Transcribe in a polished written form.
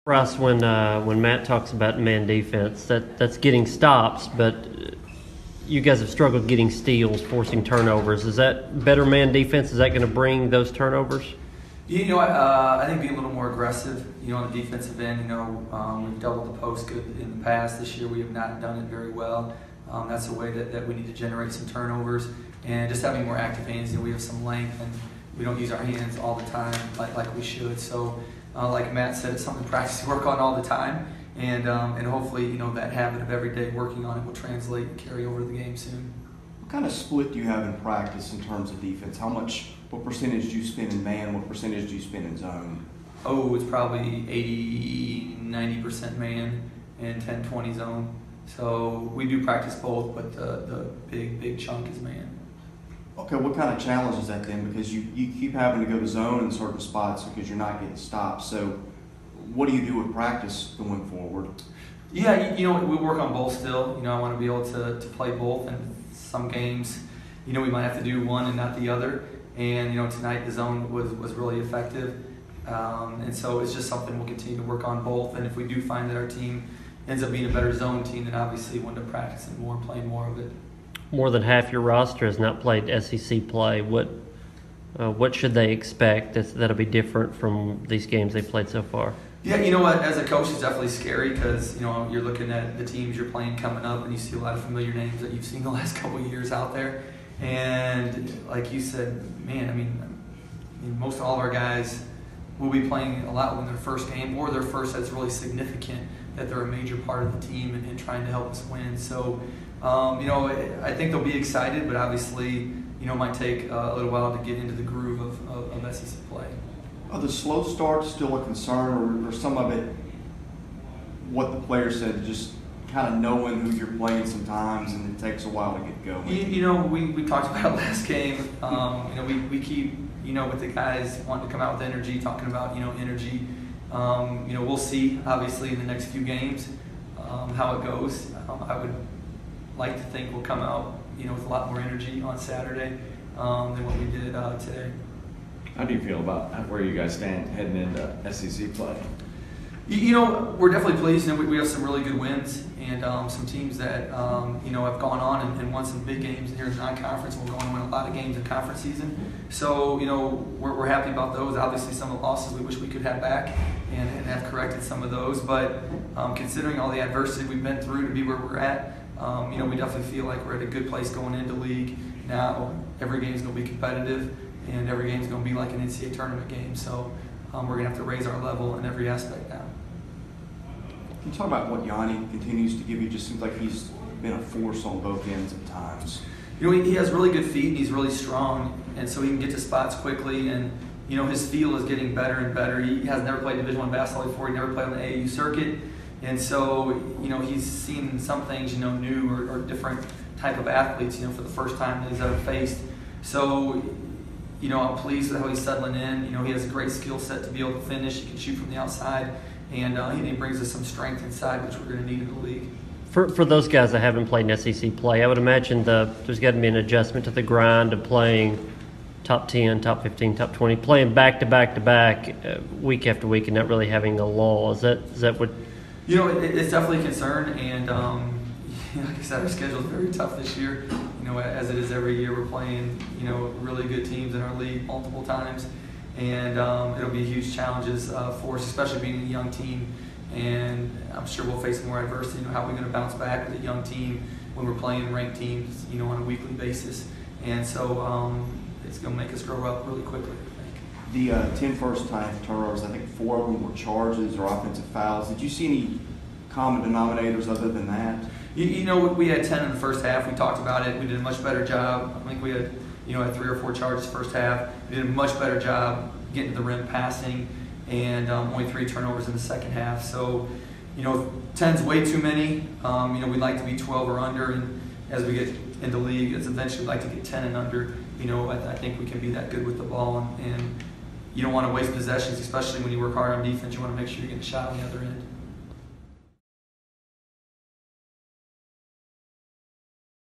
Bryce, when Matt talks about man defense, that's getting stops, but you guys have struggled getting steals, forcing turnovers. Is that better man defense? Is that going to bring those turnovers? I think being a little more aggressive, on the defensive end. We've doubled the post good in the past. This year we have not done it very well. That's a way that we need to generate some turnovers, and just having more active hands. We have some length, and we don't use our hands all the time like we should. So, like Matt said, it's something to practice to work on all the time, and hopefully, that habit of every day working on it will translate and carry over to the game soon. What kind of split do you have in practice in terms of defense? What percentage do you spend in man? What percentage do you spend in zone? Oh, it's probably 80-90% man and 10-20 zone. So we do practice both, but the big chunk is man. Okay, what kind of challenge is that then? Because you keep having to go to zone in certain spots because you're not getting stopped. So what do you do with practice going forward? Yeah, we work on both still. I want to be able to play both. And some games, we might have to do one and not the other. And, tonight the zone was really effective. And so it's just something we'll continue to work on both. And if we do find that our team ends up being a better zone team, then obviously we'll end up practicing more and playing more of it. More than half your roster has not played SEC play. What should they expect that'll be different from these games they've played so far? Yeah, you know what? As a coach, it's definitely scary because you're looking at the teams you're playing coming up, and you see a lot of familiar names that you've seen the last couple of years out there. And like you said, man, most all of our guys will be playing a lot in their first game or their first that's really significant, that they're a major part of the team and trying to help us win. So, I think they'll be excited, but obviously, it might take a little while to get into the groove of SEC play. Are the slow starts still a concern, or some of it, what the player said, just kind of knowing who you're playing sometimes, and it takes a while to get going? We talked about it last game. We keep, with the guys wanting to come out with energy, talking about, energy. We'll see, obviously, in the next few games how it goes. I would like to think we'll come out, with a lot more energy on Saturday than what we did today. How do you feel about where you guys stand heading into SEC play? We're definitely pleased. We have some really good wins and some teams that have gone on and won some big games here in non-conference. We're going to win a lot of games in conference season. So we're happy about those. Obviously, some of the losses we wish we could have back and have corrected some of those. But considering all the adversity we've been through to be where we're at, we definitely feel like we're at a good place going into league. Now every game is going to be competitive, and every game is going to be like an NCAA tournament game. So we're going to have to raise our level in every aspect now. Can you talk about what Yanni continues to give you? Just seems like he's been a force on both ends at times. He has really good feet, and he's really strong, and so he can get to spots quickly, and his feel is getting better and better. He has never played Division I basketball before. He never played on the AAU circuit, and so he's seen some things new or different type of athletes for the first time that he's ever faced. So I'm pleased with how he's settling in. He has a great skill set to be able to finish. He can shoot from the outside, and he brings us some strength inside, which we're going to need in the league. For those guys that haven't played in SEC play, I would imagine there's got to be an adjustment to the grind of playing top 10, top 15, top 20, playing back-to-back week after week and not really having a lull. Is that what? It's definitely a concern, and like I said, our schedule is very tough this year. As it is every year, we're playing really good teams in our league multiple times, and it'll be huge challenges for us, especially being a young team. And I'm sure we'll face more adversity. How are we going to bounce back with a young team when we're playing ranked teams, on a weekly basis? And so it's going to make us grow up really quickly, I think. The 10 first-time turnovers, I think 4 of them were charges or offensive fouls. Did you see any common denominators other than that? We had 10 in the first half. We talked about it. We did a much better job. I think we had, had 3 or 4 charges first half. We did a much better job getting to the rim passing, and only 3 turnovers in the second half. So, 10's way too many. We'd like to be 12 or under, and as we get into league, it's eventually like to get 10 and under. I think we can be that good with the ball, and you don't want to waste possessions, especially when you work hard on defense. You want to make sure you get a shot on the other end.